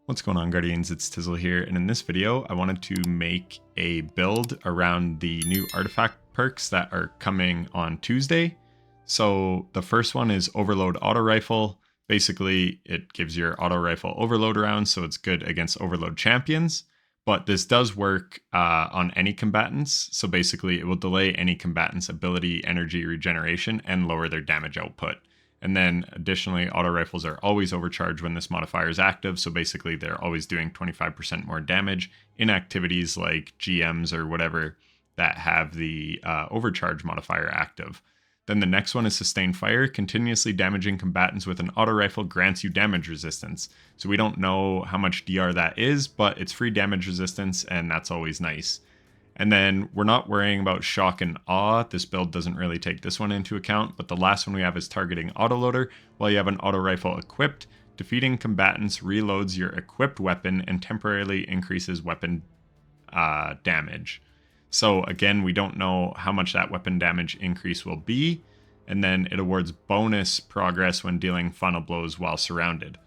What's going on, Guardians? It's Tizzle here, and in this video I wanted to make a build around the new artifact perks that are coming on Tuesday. So the first one is Overload Auto Rifle. Basically, it gives your auto rifle overload rounds, so it's good against overload champions. But this does work on any combatants, so basically it will delay any combatant's ability, energy regeneration, and lower their damage output. And then additionally, auto rifles are always overcharged when this modifier is active. So basically they're always doing 25% more damage in activities like GMs or whatever that have the overcharge modifier active. Then the next one is Sustained Fire. Continuously damaging combatants with an auto rifle grants you damage resistance. So we don't know how much DR that is, but it's free damage resistance, and that's always nice. And then we're not worrying about Shock and Awe. This build doesn't really take this one into account, but the last one we have is Targeting Autoloader. While you have an auto rifle equipped, defeating combatants reloads your equipped weapon and temporarily increases weapon damage. So again, we don't know how much that weapon damage increase will be, and then it awards bonus progress when dealing final blows while surrounded.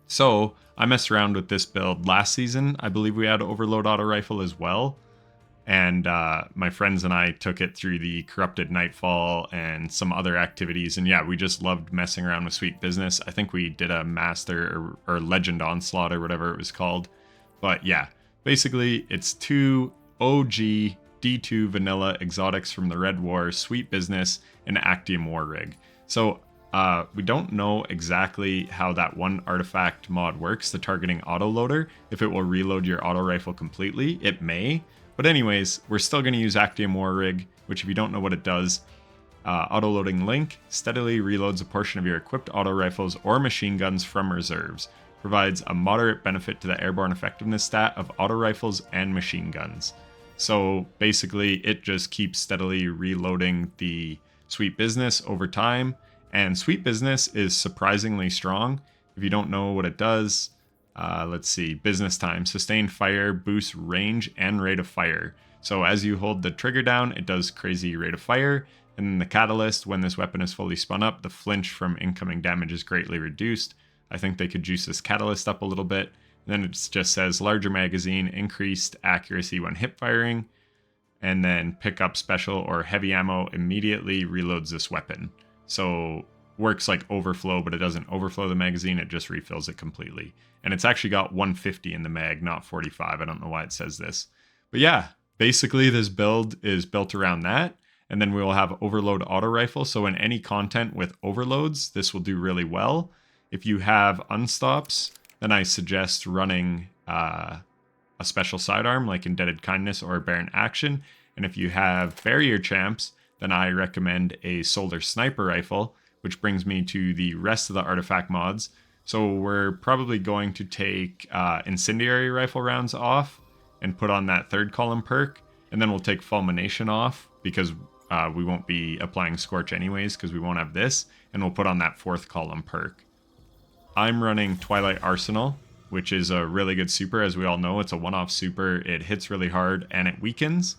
So I messed around with this build last season. I believe we had Overload Auto Rifle as well. And my friends and I took it through the Corrupted Nightfall and some other activities. And yeah, we just loved messing around with Sweet Business. I think we did a Master or Legend Onslaught or whatever it was called. But yeah, basically it's 2 OG D2 vanilla exotics from the Red War, Sweet Business, and Actium War Rig. So we don't know exactly how that one artifact mod works, the Targeting Autoloader, if it will reload your auto rifle completely. It may. But anyways, we're still going to use Actium War Rig, which if you don't know what it does, Autoloading Link steadily reloads a portion of your equipped auto rifles or machine guns from reserves. Provides a moderate benefit to the airborne effectiveness stat of auto rifles and machine guns. So basically, it just keeps steadily reloading the Sweet Business over time. And Sweet Business is surprisingly strong. If you don't know what it does, let's see, Business Time. Sustained Fire boosts range and rate of fire. So as you hold the trigger down, it does crazy rate of fire. And then the Catalyst, when this weapon is fully spun up, the flinch from incoming damage is greatly reduced. I think they could juice this Catalyst up a little bit. And then it just says larger magazine, increased accuracy when hip firing. And then pick up special or heavy ammo immediately reloads this weapon. So works like overflow, but it doesn't overflow the magazine, it just refills it completely. And it's actually got 150 in the mag, not 45. I don't know why it says this. But yeah, basically this build is built around that. And then we will have Overload Auto Rifle. So in any content with overloads, this will do really well. If you have unstops, then I suggest running a special sidearm like Indebted Kindness or Baron Action. And if you have barrier champs, then I recommend a Solar Sniper Rifle, which brings me to the rest of the artifact mods. So we're probably going to take Incendiary Rifle rounds off and put on that third column perk. And then we'll take Fulmination off because we won't be applying Scorch anyways because we won't have this. And we'll put on that fourth column perk. I'm running Twilight Arsenal, which is a really good super. As we all know, it's a one-off super. It hits really hard and it weakens.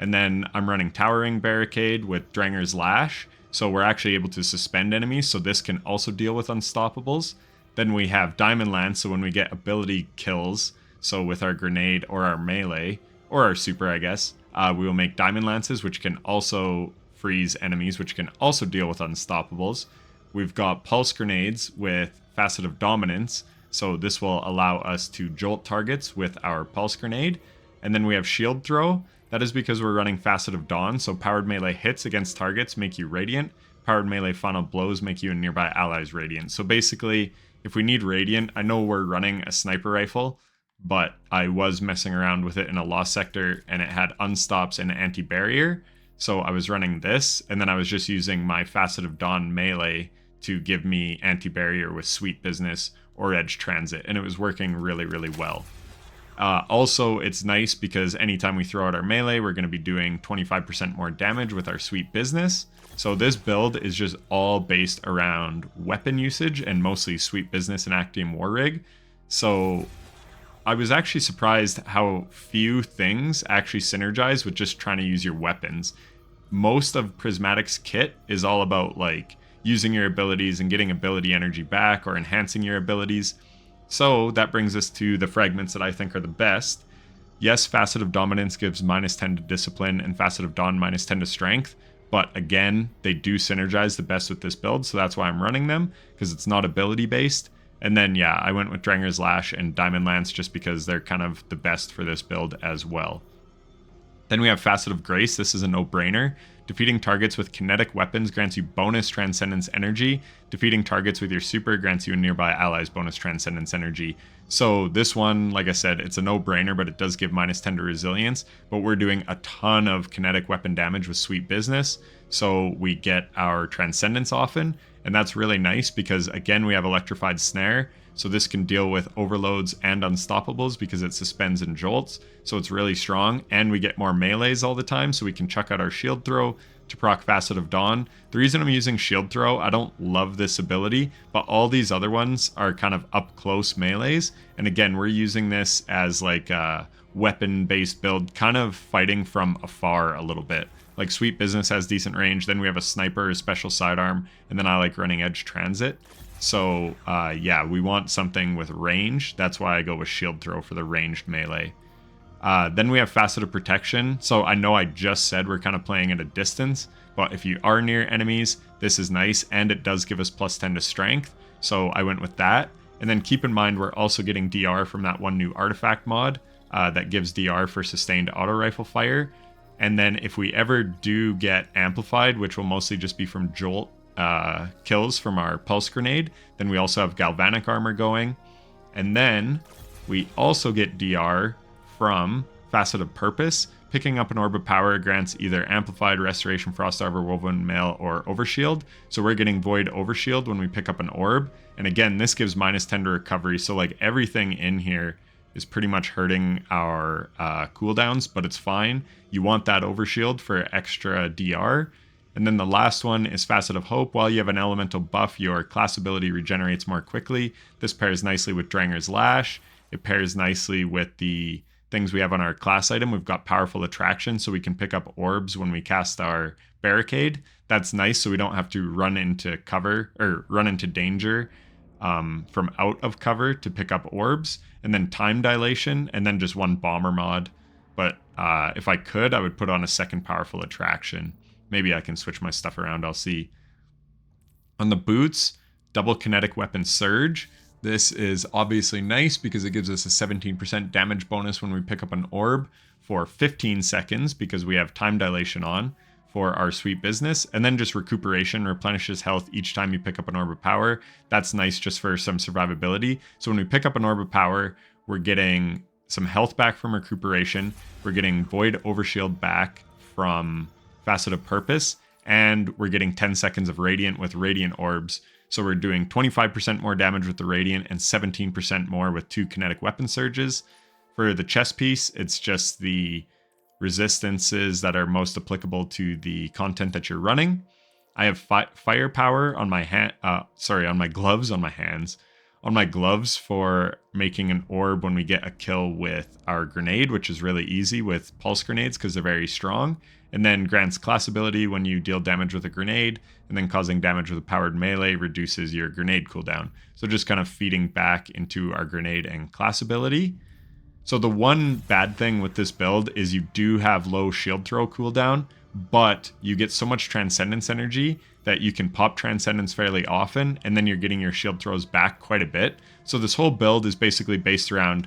And then I'm running Towering Barricade with Dranger's Lash. So we're actually able to suspend enemies, so this can also deal with unstoppables. Then we have Diamond Lance, so when we get ability kills, so with our grenade or our melee, or our super I guess, we will make Diamond Lances, which can also freeze enemies, which can also deal with unstoppables. We've got Pulse Grenades with Facet of Dominance, so this will allow us to jolt targets with our Pulse Grenade. And then we have Shield Throw. That is because we're running Facet of Dawn, so powered melee hits against targets make you radiant. Powered melee final blows make you and nearby allies radiant. So basically, if we need radiant, I know we're running a sniper rifle, but I was messing around with it in a lost sector and it had unstops and anti-barrier. So I was running this, and then I was just using my Facet of Dawn melee to give me anti-barrier with Sweet Business or Edge Transit, and it was working really, really well. Also, it's nice because anytime we throw out our melee, we're going to be doing 25% more damage with our Sweet Business. So this build is just all based around weapon usage and mostly Sweet Business and Actium War Rig. So I was actually surprised how few things actually synergize with just trying to use your weapons. Most of Prismatic's kit is all about like using your abilities and getting ability energy back or enhancing your abilities. So that brings us to the fragments that I think are the best. Yes, Facet of Dominance gives -10 to Discipline and Facet of Dawn -10 to Strength, but again, they do synergize the best with this build, so that's why I'm running them, because it's not ability based. And then yeah, I went with Dranger's Lash and Diamond Lance just because they're kind of the best for this build as well. Then we have Facet of Grace. This is a no-brainer. Defeating targets with kinetic weapons grants you bonus Transcendence energy. Defeating targets with your super grants you and nearby allies bonus Transcendence energy. So this one, like I said, it's a no-brainer, but it does give -10 to Resilience. But we're doing a ton of kinetic weapon damage with Sweet Business, so we get our Transcendence often. And that's really nice because, again, we have Electrified Snare. So this can deal with overloads and unstoppables because it suspends and jolts. So it's really strong, and we get more melees all the time, so we can chuck out our shield throw to proc Facet of Dawn. The reason I'm using shield throw, I don't love this ability, but all these other ones are kind of up close melees. And again, we're using this as like a weapon-based build, kind of fighting from afar a little bit. Like Sweet Business has decent range, then we have a sniper, a special sidearm, and then I like running Edge Transit. So yeah, we want something with range. That's why I go with shield throw for the ranged melee. Then we have Facet of Protection. So I know I just said we're kind of playing at a distance, but if you are near enemies, this is nice, and it does give us +10 to Strength. So I went with that. And then keep in mind we're also getting DR from that one new artifact mod that gives DR for sustained auto rifle fire. And then if we ever do get amplified, which will mostly just be from jolt kills from our pulse grenade, then we also have galvanic armor going. And then we also get DR from Facet of Purpose. Picking up an orb of power grants either amplified, restoration, frost arbor, woven mail, or overshield. So we're getting void overshield when we pick up an orb. And again, this gives -10 to recovery. So like everything in here is pretty much hurting our cooldowns, but it's fine. You want that overshield for extra DR. And then the last one is Facet of Hope. While you have an elemental buff, your class ability regenerates more quickly. This pairs nicely with Dranger's Lash. It pairs nicely with the things we have on our class item. We've got Powerful Attraction, so we can pick up orbs when we cast our Barricade. That's nice, so we don't have to run into cover, or run into danger from out of cover to pick up orbs. And then Time Dilation, and then just one Bomber mod. But if I could, I would put on a second Powerful Attraction. Maybe I can switch my stuff around, I'll see. On the boots, double kinetic weapon surge. This is obviously nice because it gives us a 17% damage bonus when we pick up an orb for 15 seconds because we have time dilation on for our Sweet Business. And then just recuperation replenishes health each time you pick up an orb of power. That's nice just for some survivability. So when we pick up an orb of power, we're getting some health back from recuperation. We're getting void overshield back from Facet of Purpose, and we're getting 10 seconds of Radiant with Radiant Orbs. So we're doing 25% more damage with the Radiant and 17% more with 2 kinetic weapon surges. For the chest piece, it's just the resistances that are most applicable to the content that you're running. I have firepower on my on my gloves on my hands. On my gloves for making an orb when we get a kill with our grenade, which is really easy with pulse grenades because they're very strong. And then grants class ability when you deal damage with a grenade, and then causing damage with a powered melee reduces your grenade cooldown. So just kind of feeding back into our grenade and class ability. So the one bad thing with this build is you do have low shield throw cooldown, but you get so much Transcendence energy that you can pop Transcendence fairly often, and then you're getting your shield throws back quite a bit. So this whole build is basically based around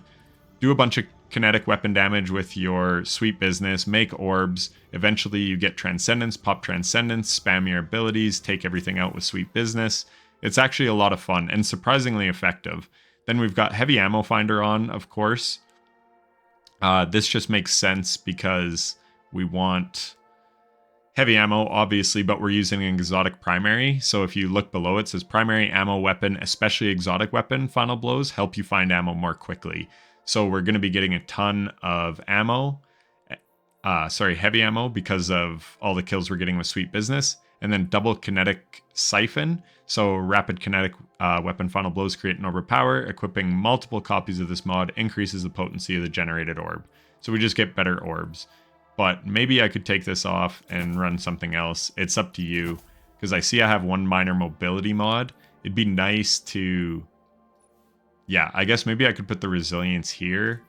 do a bunch of kinetic weapon damage with your Sweet Business, make orbs, eventually you get Transcendence, pop Transcendence, spam your abilities, take everything out with Sweet Business. It's actually a lot of fun and surprisingly effective. Then we've got Heavy Ammo Finder on, of course. This just makes sense because we want heavy ammo, obviously, but we're using an exotic primary. So if you look below, it says primary ammo weapon, especially exotic weapon, final blows help you find ammo more quickly. So we're going to be getting a ton of ammo, heavy ammo because of all the kills we're getting with Sweet Business. And then double kinetic siphon. So rapid kinetic weapon final blows create an orb of power. Equipping multiple copies of this mod increases the potency of the generated orb. So we just get better orbs. But maybe I could take this off and run something else. It's up to you. Because I see I have one minor mobility mod. It'd be nice to yeah, I guess maybe I could put the resilience here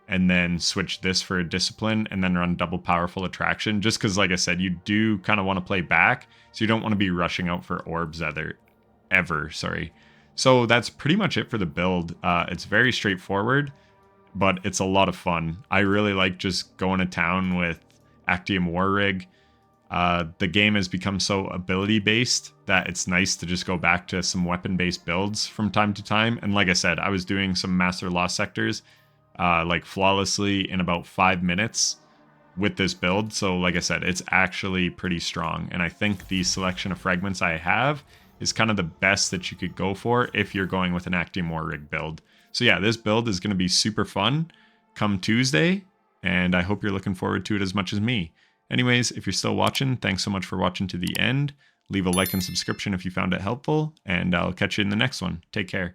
and then switch this for a discipline and then run double powerful attraction. Just because, like I said, you do kind of want to play back. So you don't want to be rushing out for orbs ever, sorry. So that's pretty much it for the build. It's very straightforward, but it's a lot of fun. I really like just going to town with Actium War Rig. The game has become so ability based that it's nice to just go back to some weapon based builds from time to time. And like I said, I was doing some Master Lost sectors like flawlessly in about 5 minutes with this build. So like I said, it's actually pretty strong. And I think the selection of fragments I have is kind of the best that you could go for if you're going with an Actium War Rig build. So yeah, this build is going to be super fun come Tuesday, and I hope you're looking forward to it as much as me. Anyways, if you're still watching, thanks so much for watching to the end. Leave a like and subscription if you found it helpful, and I'll catch you in the next one. Take care.